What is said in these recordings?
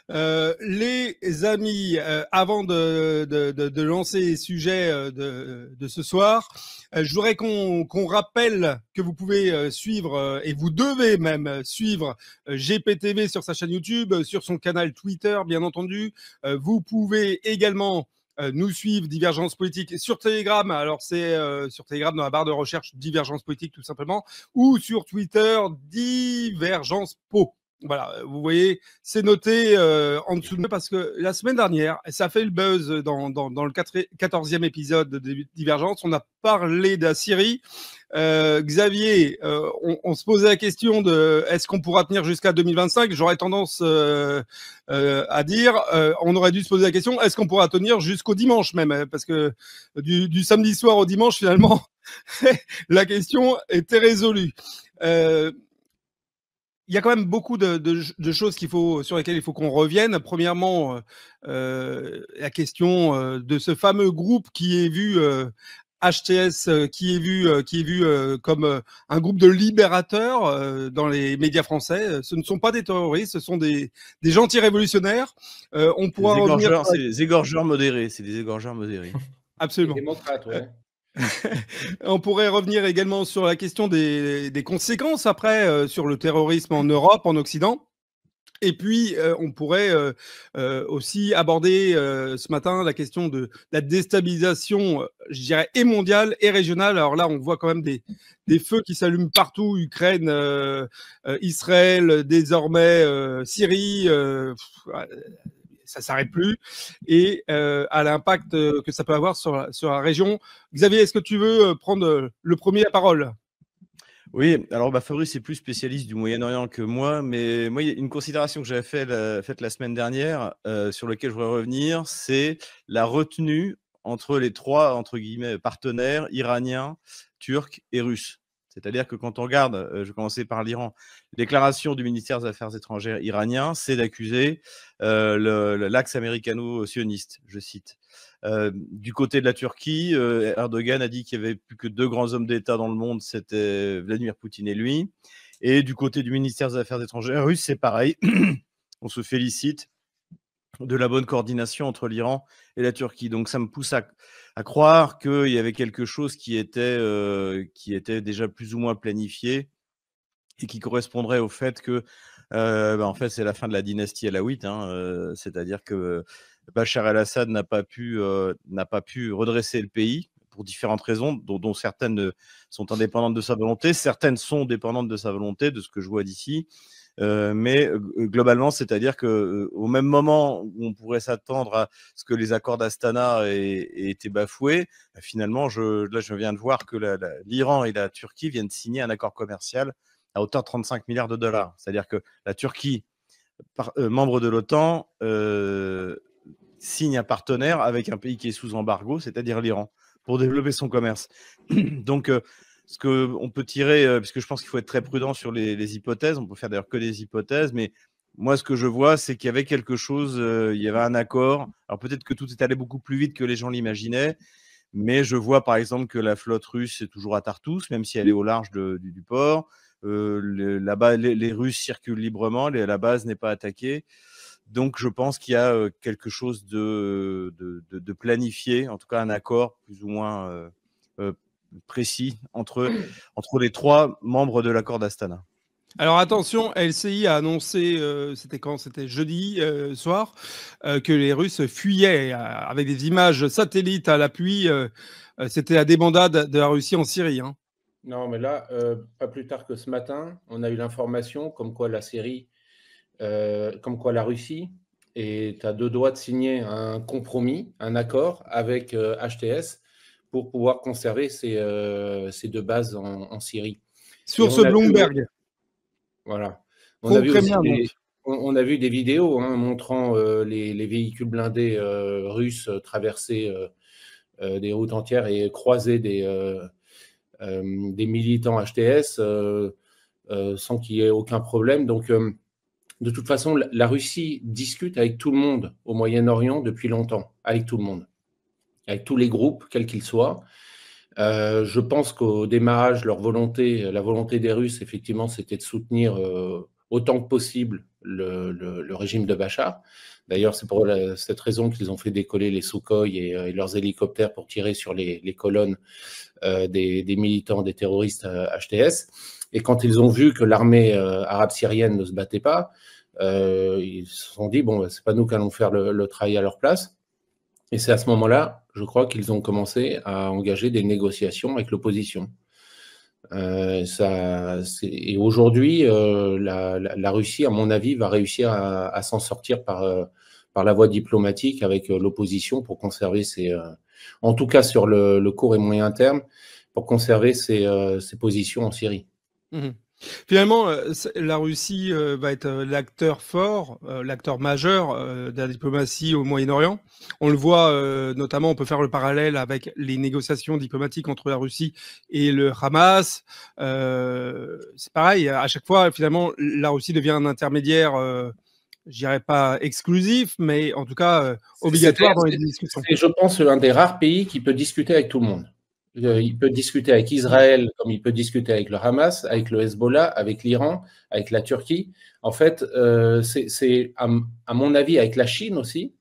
Les amis, avant de lancer les sujets de ce soir, je voudrais qu'on rappelle que vous pouvez suivre, et vous devez même suivre GPTV sur sa chaîne YouTube, sur son canal Twitter, bien entendu. Vous pouvez également nous suivre Divergence Politique sur Telegram. Alors c'est sur Telegram dans la barre de recherche Divergence Politique tout simplement, ou sur Twitter Divergence Po. Voilà, vous voyez, c'est noté en dessous de nous parce que la semaine dernière, ça fait le buzz dans le 14e épisode de Divergence. On a parlé de la Syrie. Xavier, on se posait la question de est-ce qu'on pourra tenir jusqu'à 2025? J'aurais tendance à dire on aurait dû se poser la question est-ce qu'on pourra tenir jusqu'au dimanche même? Parce que du samedi soir au dimanche, finalement, la question était résolue. Il y a quand même beaucoup de choses sur lesquelles il faut qu'on revienne. Premièrement, la question de ce fameux groupe qui est vu HTS, qui est vu comme un groupe de libérateurs dans les médias français. Ce ne sont pas des terroristes, ce sont des gentils révolutionnaires. On pourra revenir. C'est des égorgeurs modérés. C'est des égorgeurs modérés. Absolument. Les démocrates, ouais. On pourrait revenir également sur la question des conséquences après sur le terrorisme en Europe, en Occident. Et puis, on pourrait aussi aborder ce matin la question de la déstabilisation, je dirais, et mondiale et régionale. Alors là, on voit quand même des feux qui s'allument partout, Ukraine, Israël, désormais Syrie. Ça s'arrête plus, et à l'impact que ça peut avoir sur la région. Xavier, est-ce que tu veux prendre le premier la parole? Oui, alors Fabrice est plus spécialiste du Moyen-Orient que moi, mais moi, il y a une considération que j'avais faite la semaine dernière, sur laquelle je voudrais revenir, c'est la retenue entre les trois, entre guillemets, partenaires iraniens, turcs et russes. C'est-à-dire que quand on regarde, je vais commencer par l'Iran, la déclaration du ministère des Affaires étrangères iranien, c'est d'accuser l'axe américano-sioniste, je cite. Du côté de la Turquie, Erdogan a dit qu'il n'y avait plus que deux grands hommes d'État dans le monde, c'était Vladimir Poutine et lui. Et du côté du ministère des Affaires étrangères russe, c'est pareil. On se félicite de la bonne coordination entre l'Iran et la Turquie. Donc ça me pousse à croire qu'il y avait quelque chose qui était déjà plus ou moins planifié et qui correspondrait au fait que en fait, c'est la fin de la dynastie alaouite, hein, c'est-à-dire que Bachar el-Assad n'a pas pu redresser le pays pour différentes raisons, dont certaines sont indépendantes de sa volonté, certaines sont dépendantes de sa volonté, de ce que je vois d'ici. Mais globalement, c'est-à-dire qu'au même moment où on pourrait s'attendre à ce que les accords d'Astana aient été bafoués, finalement, là, je viens de voir que l'Iran et la Turquie viennent de signer un accord commercial à hauteur de 35 milliards de dollars. C'est-à-dire que la Turquie, membre de l'OTAN, signe un partenaire avec un pays qui est sous embargo, c'est-à-dire l'Iran, pour développer son commerce. Donc, ce qu'on peut tirer, puisque je pense qu'il faut être très prudent sur les hypothèses, on peut faire d'ailleurs que des hypothèses, mais moi, ce que je vois, c'est qu'il y avait quelque chose, il y avait un accord. Alors peut-être que tout est allé beaucoup plus vite que les gens l'imaginaient, mais je vois par exemple que la flotte russe est toujours à Tartous, même si elle est au large du port. Là-bas, les Russes circulent librement, la base n'est pas attaquée. Donc, je pense qu'il y a quelque chose de planifié, en tout cas un accord plus ou moins précis entre les trois membres de l'accord d'Astana. Alors attention, LCI a annoncé, c'était quand? C'était jeudi soir, que les Russes fuyaient avec des images satellites à l'appui. C'était la débandade de la Russie en Syrie. Hein. Non, mais là, pas plus tard que ce matin, on a eu l'information comme quoi la Russie est à deux doigts de signer un compromis, un accord avec HTS pour pouvoir conserver ces deux bases en Syrie. Source Bloomberg. Voilà. On a vu aussi on a vu des vidéos montrant les véhicules blindés russes traverser des routes entières et croiser des militants HTS sans qu'il y ait aucun problème. Donc, de toute façon, la Russie discute avec tout le monde au Moyen-Orient depuis longtemps, avec tout le monde, avec tous les groupes, quels qu'ils soient. Je pense qu'au démarrage, la volonté des Russes, effectivement, c'était de soutenir autant que possible le régime de Bachar. D'ailleurs, c'est pour cette raison qu'ils ont fait décoller les Sukhoi et leurs hélicoptères pour tirer sur les colonnes des militants, des terroristes HTS. Et quand ils ont vu que l'armée arabe syrienne ne se battait pas, ils se sont dit, bon, c'est pas nous qui allons faire le travail à leur place. Et c'est à ce moment-là, je crois qu'ils ont commencé à engager des négociations avec l'opposition. Et aujourd'hui, la Russie, à mon avis, va réussir à s'en sortir par la voie diplomatique avec l'opposition pour conserver en tout cas sur le court et moyen terme, pour conserver ses positions en Syrie. Mmh. Finalement, la Russie va être l'acteur fort, l'acteur majeur de la diplomatie au Moyen-Orient. On le voit notamment, on peut faire le parallèle avec les négociations diplomatiques entre la Russie et le Hamas. C'est pareil, à chaque fois, finalement, la Russie devient un intermédiaire, je dirais pas exclusif, mais en tout cas obligatoire dans les discussions. C'est, je pense, l'un des rares pays qui peut discuter avec tout le monde. Il peut discuter avec Israël, comme il peut discuter avec le Hamas, avec le Hezbollah, avec l'Iran, avec la Turquie. En fait, c'est à mon avis, avec la Chine aussi,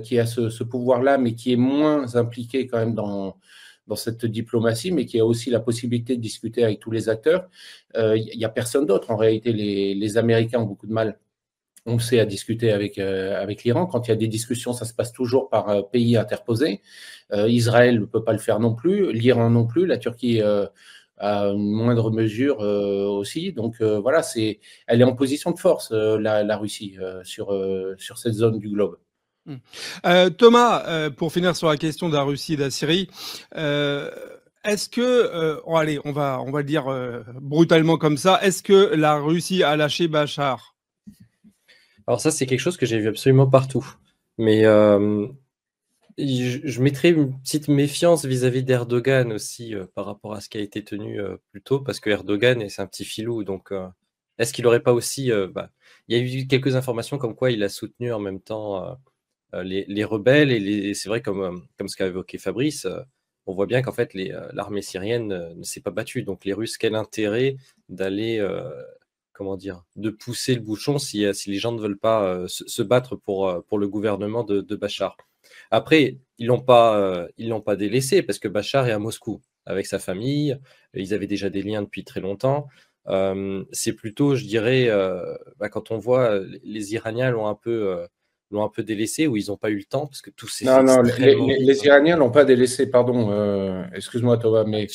qui a ce pouvoir-là, mais qui est moins impliqué quand même dans cette diplomatie, mais qui a aussi la possibilité de discuter avec tous les acteurs. Il n'y a personne d'autre. En réalité, les Américains ont beaucoup de mal, on sait, à discuter avec l'Iran. Quand il y a des discussions, ça se passe toujours par pays interposé. Israël ne peut pas le faire non plus, l'Iran non plus, la Turquie à une moindre mesure aussi. Donc voilà, elle est en position de force, la Russie, sur cette zone du globe. Thomas, pour finir sur la question de la Russie et de la Syrie, est-ce que, allez, on va le dire brutalement comme ça, est-ce que la Russie a lâché Bachar? Alors ça, c'est quelque chose que j'ai vu absolument partout. Mais je mettrais une petite méfiance vis-à-vis d'Erdogan aussi par rapport à ce qui a été tenu plus tôt, parce que Erdogan, c'est un petit filou. Donc, est-ce qu'il n'aurait pas aussi... il y a eu quelques informations comme quoi il a soutenu en même temps les rebelles. Et c'est vrai, comme ce qu'a évoqué Fabrice, on voit bien qu'en fait, l'armée syrienne ne s'est pas battue. Donc, les Russes, quel intérêt d'aller... comment dire, de pousser le bouchon si les gens ne veulent pas se battre pour le gouvernement de Bachar. Après, ils l'ont pas délaissé parce que Bachar est à Moscou avec sa famille. Ils avaient déjà des liens depuis très longtemps. C'est plutôt, je dirais, quand on voit les Iraniens l'ont un peu délaissé, ou ils n'ont pas eu le temps parce que tout s'est fait extrêmement vite. Les Iraniens l'ont pas délaissé, pardon, excuse-moi Thomas, mais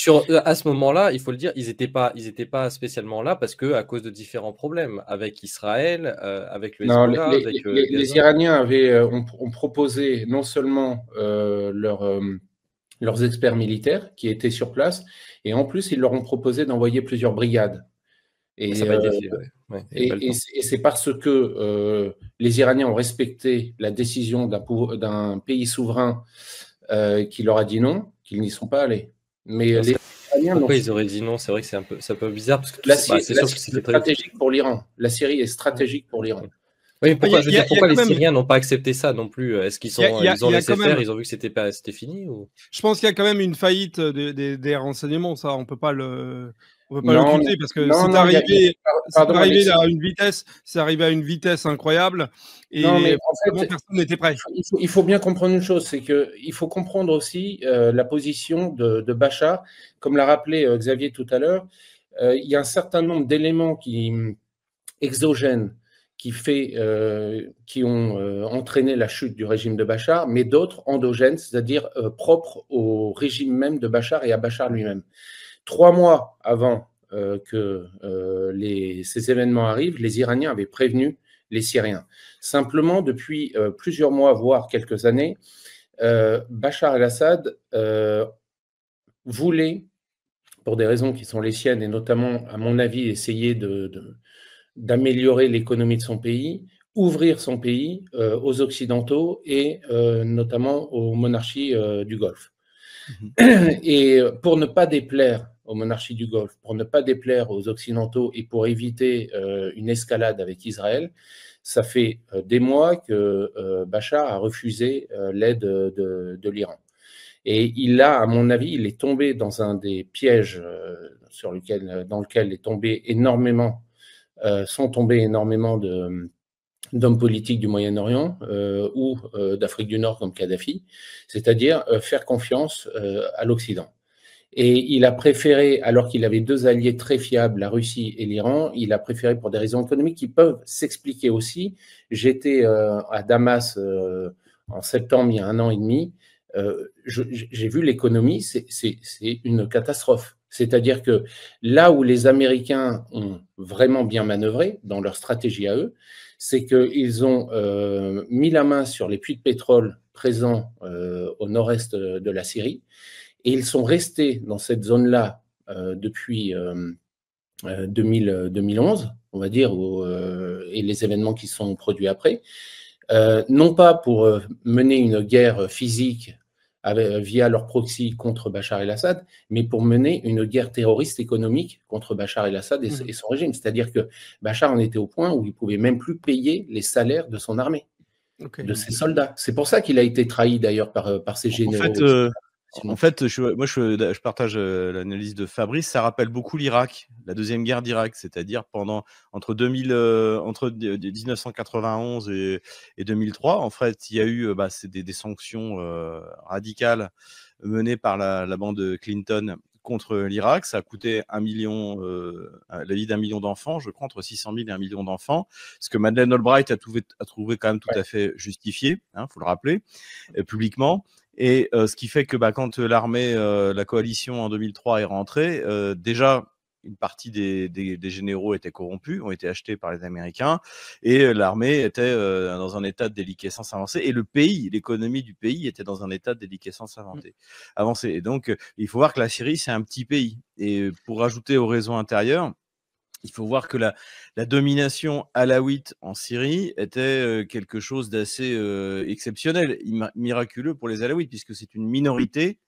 à ce moment-là, il faut le dire, ils étaient pas spécialement là parce que à cause de différents problèmes avec Israël, avec le Hezbollah, les Iraniens ont proposé non seulement leurs experts militaires qui étaient sur place, et en plus ils leur ont proposé d'envoyer plusieurs brigades. Et ça n'a pas été fait, ouais. Et c'est parce que les Iraniens ont respecté la décision d'un pays souverain qui leur a dit non, qu'ils n'y sont pas allés. Mais les Iraniens pourquoi ils auraient dit non? C'est vrai que c'est un peu bizarre. Parce que c'est stratégique pour l'Iran. La Syrie est stratégique pour l'Iran. Oui, pourquoi les Syriens n'ont pas accepté ça non plus? Est-ce qu'ils ont laissé faire? Ils ont vu que c'était fini ou... Je pense qu'il y a quand même une faillite des renseignements, ça. On peut pas l'occulter parce que c'est arrivé à une vitesse incroyable et en fait, personne n'était prêt. Il faut bien comprendre une chose, c'est qu'il faut comprendre aussi la position de Bachar. Comme l'a rappelé Xavier tout à l'heure, il y a un certain nombre d'éléments exogènes qui ont entraîné la chute du régime de Bachar, mais d'autres endogènes, c'est-à-dire propres au régime même de Bachar et à Bachar lui-même. 3 mois avant que ces événements arrivent, les Iraniens avaient prévenu les Syriens. Simplement, depuis plusieurs mois, voire quelques années, Bachar el-Assad voulait, pour des raisons qui sont les siennes, et notamment, à mon avis, essayer d'améliorer l'économie de son pays, ouvrir son pays aux Occidentaux et notamment aux monarchies du Golfe. Et pour ne pas déplaire aux monarchies du Golfe, pour ne pas déplaire aux Occidentaux et pour éviter une escalade avec Israël, ça fait des mois que Bachar a refusé l'aide de l'Iran. Et à mon avis, il est tombé dans un des pièges dans lequel sont tombés énormément d'hommes politiques du Moyen-Orient ou d'Afrique du Nord comme Kadhafi, c'est-à-dire faire confiance à l'Occident. Et il a préféré, alors qu'il avait deux alliés très fiables, la Russie et l'Iran, il a préféré pour des raisons économiques qui peuvent s'expliquer aussi. J'étais à Damas en septembre, il y a 1 an et demi. J'ai vu l'économie, c'est une catastrophe. C'est-à-dire que là où les Américains ont vraiment bien manœuvré dans leur stratégie à eux, c'est qu'ils ont mis la main sur les puits de pétrole présents au nord-est de la Syrie. Et ils sont restés dans cette zone-là depuis 2011, on va dire, et les événements qui sont produits après, non pas pour mener une guerre physique via leur proxy contre Bachar el-Assad, mais pour mener une guerre terroriste économique contre Bachar el-Assad et son régime. C'est-à-dire que Bachar en était au point où il ne pouvait même plus payer les salaires de son armée, de ses soldats. C'est pour ça qu'il a été trahi d'ailleurs par ses généraux. En fait, je partage l'analyse de Fabrice. Ça rappelle beaucoup l'Irak, la deuxième guerre d'Irak, c'est-à-dire entre 1991 et 2003. En fait, il y a eu des sanctions radicales menées par la bande Clinton contre l'Irak. Ça a coûté la vie d'1 million d'enfants, je crois, entre 600 000 et 1 million d'enfants. Ce que Madeleine Albright a trouvé quand même tout à fait justifié, faut le rappeler, publiquement. Et ce qui fait que quand l'armée, la coalition en 2003 est rentrée, déjà une partie des généraux étaient corrompus, ont été achetés par les Américains, et l'armée était dans un état de déliquescence avancée, et le pays, l'économie du pays était dans un état de déliquescence avancée. Et donc, il faut voir que la Syrie, c'est un petit pays. Et pour rajouter aux raisons intérieures, il faut voir que la domination alawite en Syrie était quelque chose d'assez exceptionnel, miraculeux pour les alaouites, puisque c'est une minorité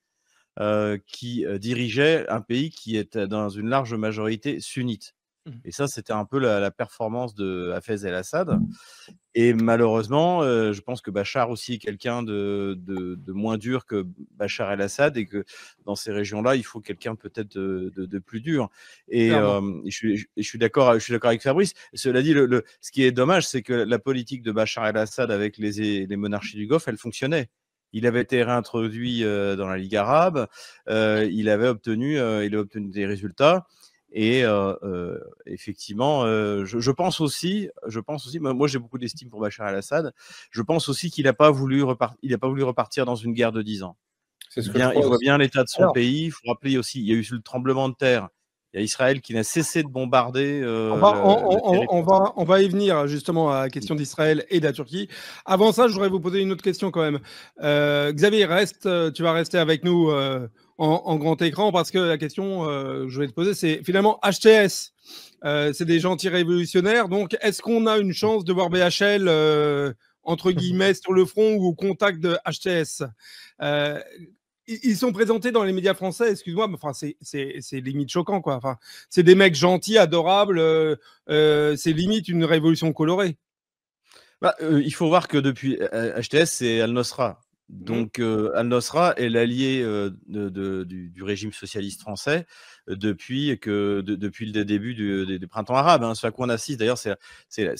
qui dirigeait un pays qui était dans une large majorité sunnite. Et ça, c'était un peu la performance de Hafez el-Assad. Et malheureusement, je pense que Bachar aussi est quelqu'un de moins dur que Bachar el-Assad, et que dans ces régions-là, il faut quelqu'un peut-être de plus dur. Et je suis d'accord avec Fabrice. Cela dit, ce qui est dommage, c'est que la politique de Bachar el-Assad avec les monarchies du Golfe, elle fonctionnait. Il avait été réintroduit dans la Ligue arabe, il avait obtenu des résultats. Et effectivement, je pense aussi, moi j'ai beaucoup d'estime pour Bachar el-Assad, je pense aussi qu'il n'a pas voulu repartir dans une guerre de 10 ans. Il voit bien l'état de son pays. Il faut rappeler aussi, il y a eu le tremblement de terre. Il y a Israël qui n'a cessé de bombarder. On va y venir justement à la question d'Israël et de la Turquie. Avant ça, je voudrais vous poser une autre question quand même. Xavier, tu vas rester avec nous en grand écran, parce que la question que je vais te poser, c'est finalement HTS. C'est des gentils révolutionnaires. Donc, est-ce qu'on a une chance de voir BHL entre guillemets sur le front ou au contact de HTS? Ils sont présentés dans les médias français, excuse-moi, mais enfin, c'est limite choquant, quoi. Enfin, c'est des mecs gentils, adorables, c'est limite une révolution colorée. Il faut voir que depuis HTS, c'est Al-Nosra. Donc, Al-Nosra est l'allié du régime socialiste français depuis le début des printemps arabes. Ce à quoi on assiste, d'ailleurs, c'est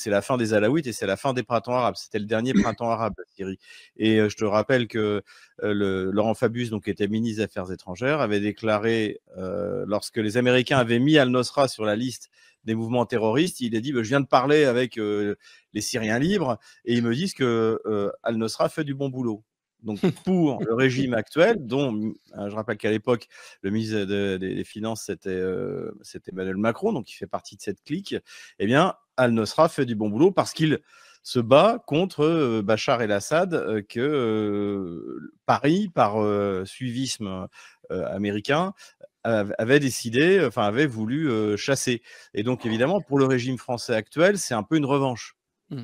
la fin des Alaouites et c'est la fin des printemps arabes. C'était le dernier printemps arabe de Syrie. Et je te rappelle que Laurent Fabius, donc, qui était ministre des Affaires étrangères, avait déclaré, lorsque les Américains avaient mis Al-Nosra sur la liste des mouvements terroristes, il a dit je viens de parler avec les Syriens libres et ils me disent que Al-Nosra fait du bon boulot. Donc, pour le régime actuel, dont je rappelle qu'à l'époque, le ministre des Finances, c'était Emmanuel Macron, donc il fait partie de cette clique, eh bien, Al-Nosra fait du bon boulot parce qu'il se bat contre Bachar el-Assad, que Paris, par suivisme américain, avait voulu chasser. Et donc, évidemment, pour le régime français actuel, c'est un peu une revanche,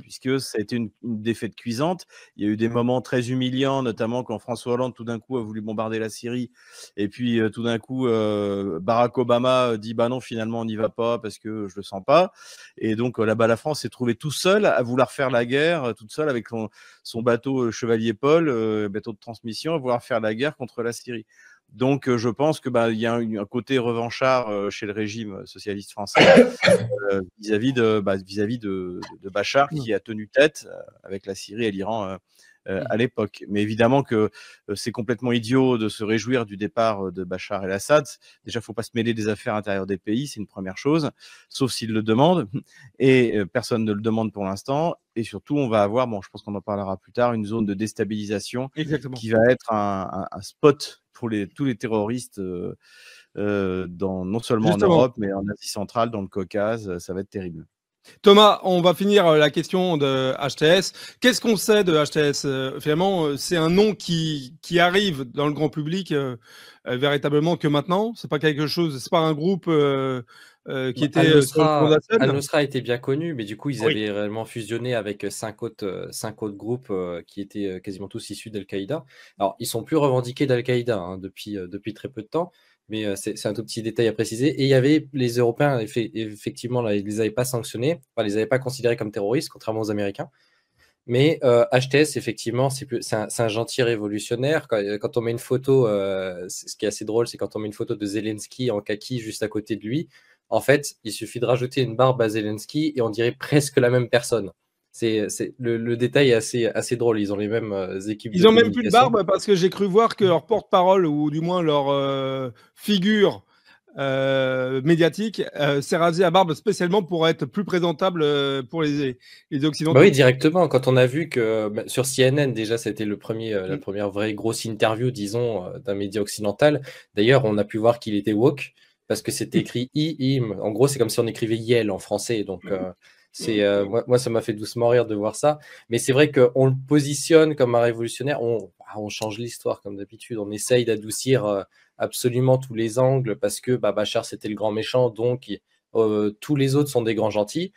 puisque ça a été une défaite cuisante. Il y a eu des moments très humiliants, notamment quand François Hollande, tout d'un coup, a voulu bombarder la Syrie. Et puis, tout d'un coup, Barack Obama dit « bah non, finalement, on n'y va pas parce que je le sens pas ». Et donc, là-bas, la France s'est trouvée tout seul à vouloir faire la guerre, toute seule avec son bateau Chevalier Paul, bateau de transmission, à vouloir faire la guerre contre la Syrie. Donc, je pense que il y a un côté revanchard chez le régime socialiste français vis-à-vis de Bachar, qui a tenu tête avec la Syrie et l'Iran à l'époque. Mais évidemment que c'est complètement idiot de se réjouir du départ de Bachar el-Assad. Déjà, il ne faut pas se mêler des affaires intérieures des pays, c'est une première chose, sauf s'ils le demandent. Et personne ne le demande pour l'instant. Et surtout, on va avoir, je pense qu'on en parlera plus tard, une zone de déstabilisation qui va être un spot pour tous les terroristes non seulement en Europe, mais en Asie centrale, dans le Caucase. Ça va être terrible. Thomas, on va finir la question de HTS. Qu'est-ce qu'on sait de HTS? Finalement, c'est un nom qui arrive dans le grand public véritablement que maintenant. C'est pas quelque chose, c'est pas un groupe qui était Al-Nusra était bien connu, mais du coup, ils avaient réellement fusionné avec 5 autres groupes qui étaient quasiment tous issus d'Al-Qaïda. Alors, ils sont plus revendiqués d'Al-Qaïda depuis très peu de temps. Mais c'est un tout petit détail à préciser. Et il y avait les Européens, effectivement, là, ils ne les avaient pas sanctionnés, ils ne les avaient pas considérés comme terroristes, contrairement aux Américains. Mais HTS, effectivement, c'est un gentil révolutionnaire. Quand on met une photo, ce qui est assez drôle, c'est quand on met une photo de Zelensky en kaki juste à côté de lui, en fait, il suffit de rajouter une barbe à Zelensky et on dirait presque la même personne. Le détail est assez drôle. Ils ont les mêmes équipes. Ils n'ont même plus de barbe parce que j'ai cru voir que leur porte-parole ou du moins leur figure médiatique s'est rasée à barbe spécialement pour être plus présentable pour les Occidentaux. Oui, directement. Quand on a vu que sur CNN, déjà, c'était la première vraie grosse interview, disons, d'un média occidental. D'ailleurs, on a pu voir qu'il était woke parce que c'était écrit im. En gros, c'est comme si on écrivait Yel en français. Donc, moi, ça m'a fait doucement rire de voir ça. Mais c'est vrai qu'on le positionne comme un révolutionnaire. On change l'histoire comme d'habitude. On essaye d'adoucir absolument tous les angles parce que Bachar, c'était le grand méchant. Donc, tous les autres sont des grands gentils.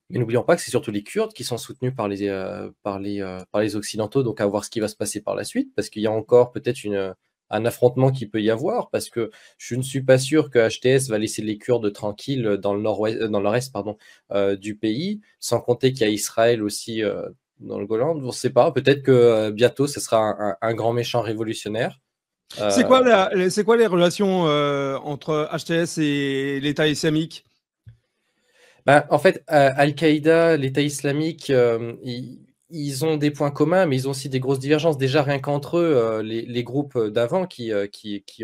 Mais n'oublions pas que c'est surtout les Kurdes qui sont soutenus par les Occidentaux. Donc, à voir ce qui va se passer par la suite. Parce qu'il y a encore peut-être un affrontement qui peut y avoir, parce que je ne suis pas sûr que HTS va laisser les Kurdes tranquilles dans le nord-est du pays, sans compter qu'il y a Israël aussi dans le Golan. On ne sait pas, peut-être que bientôt ce sera un grand méchant révolutionnaire. C'est quoi les relations entre HTS et l'État islamique? En fait, Al-Qaïda, l'État islamique, ils ont des points communs, mais ils ont aussi des grosses divergences. Déjà, rien qu'entre eux, les groupes d'avant qui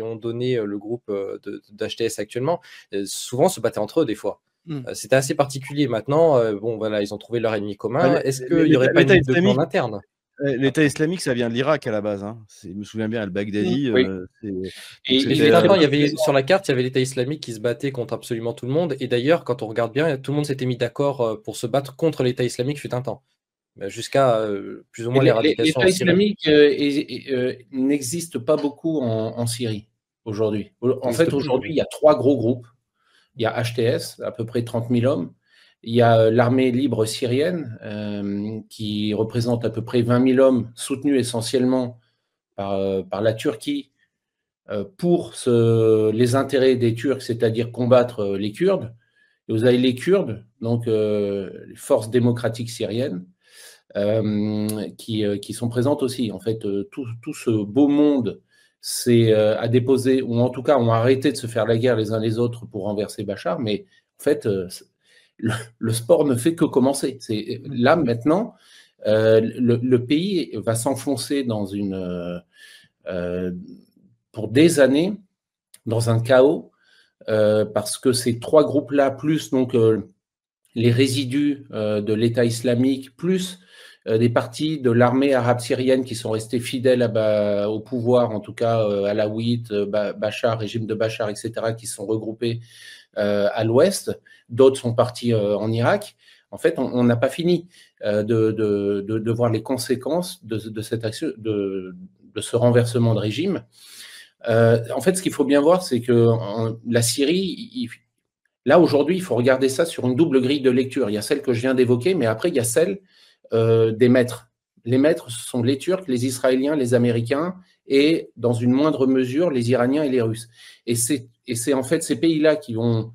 ont donné le groupe d'HTS actuellement, souvent se battaient entre eux des fois. C'était assez particulier. Maintenant, ils ont trouvé leur ennemi commun. Est-ce qu'il n'y aurait pas une lutte de plan interne? L'État islamique, ça vient de l'Irak à la base. Je me souviens bien, Al-Baghdadi. Sur la carte, il y avait l'État islamique qui se battait contre absolument tout le monde. Et d'ailleurs, quand on regarde bien, tout le monde s'était mis d'accord pour se battre contre l'État islamique fut un temps. Jusqu'à plus ou moins l'éradication. L'État islamique n'existe pas beaucoup en Syrie aujourd'hui. En fait, aujourd'hui, il y a 3 gros groupes. Il y a HTS, à peu près 30 000 hommes. Il y a l'armée libre syrienne, qui représente à peu près 20 000 hommes, soutenus essentiellement par la Turquie pour les intérêts des Turcs, c'est-à-dire combattre les Kurdes. Et vous avez les Kurdes, donc les forces démocratiques syriennes, qui sont présentes aussi. En fait, tout ce beau monde a déposé, ou en tout cas ont arrêté de se faire la guerre les uns les autres pour renverser Bachar, mais en fait, le sport ne fait que commencer. Là, maintenant, le pays va s'enfoncer pour des années dans un chaos, parce que ces 3 groupes-là, plus donc les résidus de l'État islamique, plus des parties de l'armée arabe syrienne qui sont restés fidèles au pouvoir, en tout cas alaouite, Bachar, régime de Bachar, etc., qui sont regroupés à l'ouest. D'autres sont partis en Irak. En fait, on n'a pas fini de voir les conséquences de cette action, de ce renversement de régime. En fait, ce qu'il faut bien voir, c'est que la Syrie, là aujourd'hui, il faut regarder ça sur une double grille de lecture. Il y a celle que je viens d'évoquer, mais après, il y a celle des maîtres. Les maîtres, ce sont les Turcs, les Israéliens, les Américains et, dans une moindre mesure, les Iraniens et les Russes. Et c'est en fait ces pays-là qui vont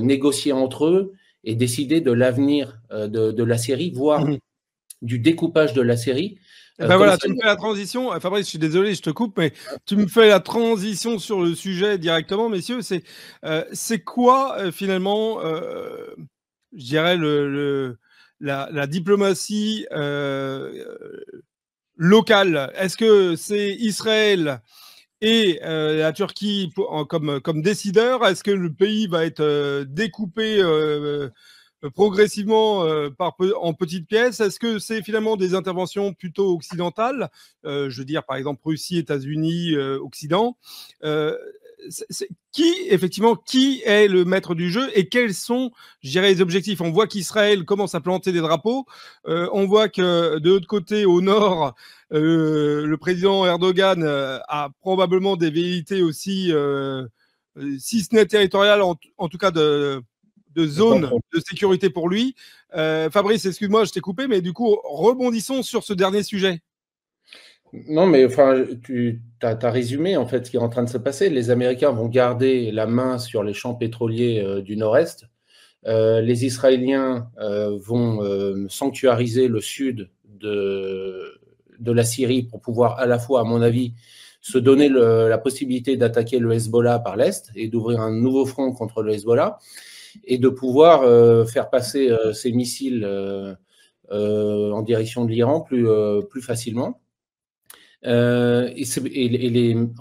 négocier entre eux et décider de l'avenir de la Syrie, voire du découpage de la série. Ben voilà, tu me fais la transition. Fabrice, je suis désolé, je te coupe, mais tu me fais la transition sur le sujet directement, messieurs. C'est quoi finalement, je dirais la diplomatie locale? Est-ce que c'est Israël et la Turquie comme décideur? Est-ce que le pays va être découpé progressivement en petites pièces? Est-ce que c'est finalement des interventions plutôt occidentales, je veux dire par exemple Russie, États-Unis, Occident? Qui est le maître du jeu et quels sont, je dirais, les objectifs? On voit qu'Israël commence à planter des drapeaux. On voit que de l'autre côté, au nord, le président Erdogan a probablement des velléités aussi, si ce n'est territoriales, en tout cas de zone de sécurité pour lui. Fabrice, excuse-moi, je t'ai coupé, mais du coup, rebondissons sur ce dernier sujet. Non, mais enfin, tu as résumé en fait ce qui est en train de se passer. Les Américains vont garder la main sur les champs pétroliers du Nord-Est. Les Israéliens vont sanctuariser le sud de la Syrie pour pouvoir à la fois, à mon avis, se donner la possibilité d'attaquer le Hezbollah par l'Est et d'ouvrir un nouveau front contre le Hezbollah et de pouvoir faire passer ces missiles en direction de l'Iran plus facilement. En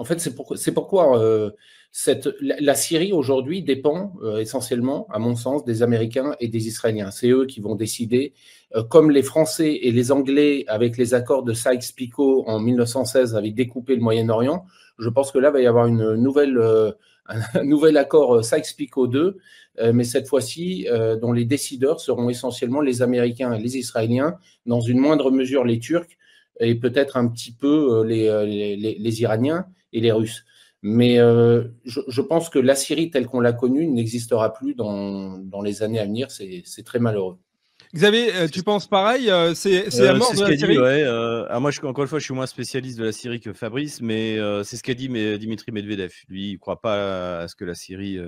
fait, c'est pourquoi la Syrie aujourd'hui dépend essentiellement, à mon sens, des Américains et des Israéliens. C'est eux qui vont décider, comme les Français et les Anglais, avec les accords de Sykes-Picot en 1916, avaient découpé le Moyen-Orient. Je pense que là, il va y avoir un nouvel accord Sykes-Picot 2, mais cette fois-ci, dont les décideurs seront essentiellement les Américains et les Israéliens, dans une moindre mesure les Turcs, et peut-être un petit peu les Iraniens et les Russes. Mais je pense que la Syrie telle qu'on l'a connue n'existera plus dans les années à venir. C'est très malheureux. Xavier, tu penses pareil? C'est la mort de la Syrie? Moi, encore une fois, je suis moins spécialiste de la Syrie que Fabrice, mais c'est ce qu'a dit Dimitri Medvedev. Lui, il ne croit pas à ce que la Syrie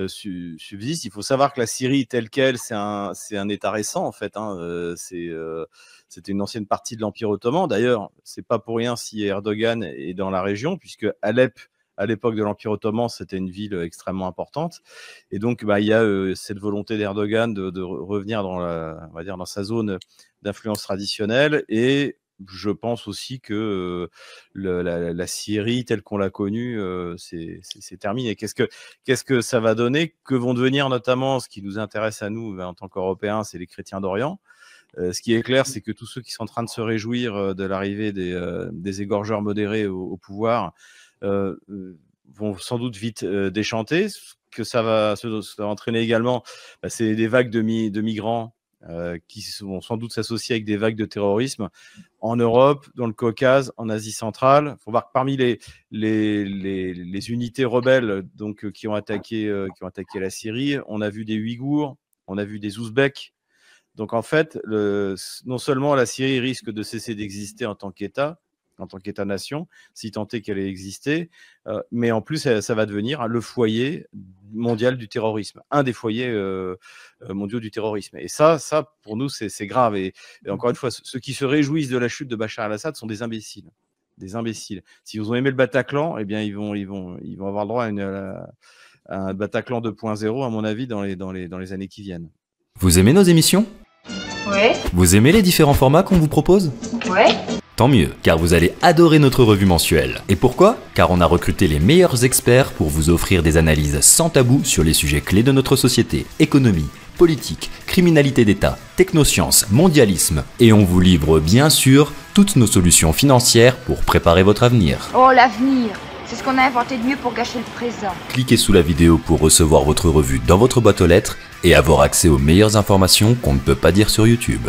subsiste. Il faut savoir que la Syrie telle qu'elle, c'est un État récent, en fait. C'était une ancienne partie de l'Empire ottoman. D'ailleurs, ce n'est pas pour rien si Erdogan est dans la région, puisque Alep, à l'époque de l'Empire ottoman, c'était une ville extrêmement importante. Et donc, il y a cette volonté d'Erdogan de revenir dans sa zone d'influence traditionnelle. Et je pense aussi que la Syrie, telle qu'on l'a connue, c'est terminé. Qu'est-ce que ça va donner? Que vont devenir notamment, ce qui nous intéresse à nous en tant qu'Européens, c'est les chrétiens d'Orient. Ce qui est clair, c'est que tous ceux qui sont en train de se réjouir de l'arrivée des égorgeurs modérés au pouvoir vont sans doute vite déchanter. Ce que ça va entraîner également, c'est des vagues de migrants qui vont sans doute s'associer avec des vagues de terrorisme en Europe, dans le Caucase, en Asie centrale. Il faut voir que parmi les unités rebelles qui ont attaqué la Syrie, on a vu des Ouïghours, on a vu des Ouzbeks. Donc en fait, non seulement la Syrie risque de cesser d'exister en tant qu'État-nation, si tant est qu'elle ait existé, mais en plus, ça va devenir le foyer mondial du terrorisme, un des foyers mondiaux du terrorisme. Et ça pour nous, c'est grave. Et encore une fois, ceux qui se réjouissent de la chute de Bachar el-Assad sont des imbéciles. Des imbéciles. Si vous ont aimé le Bataclan, eh bien, ils vont avoir droit à un Bataclan 2.0, à mon avis, dans les années qui viennent. Vous aimez nos émissions ? Ouais. Vous aimez les différents formats qu'on vous propose ? Ouais. Tant mieux, car vous allez adorer notre revue mensuelle. Et pourquoi ? Car on a recruté les meilleurs experts pour vous offrir des analyses sans tabou sur les sujets clés de notre société, économie, politique, criminalité d'État, technosciences, mondialisme. Et on vous livre bien sûr toutes nos solutions financières pour préparer votre avenir. Oh, l'avenir, c'est ce qu'on a inventé de mieux pour gâcher le présent. Cliquez sous la vidéo pour recevoir votre revue dans votre boîte aux lettres et avoir accès aux meilleures informations qu'on ne peut pas dire sur YouTube.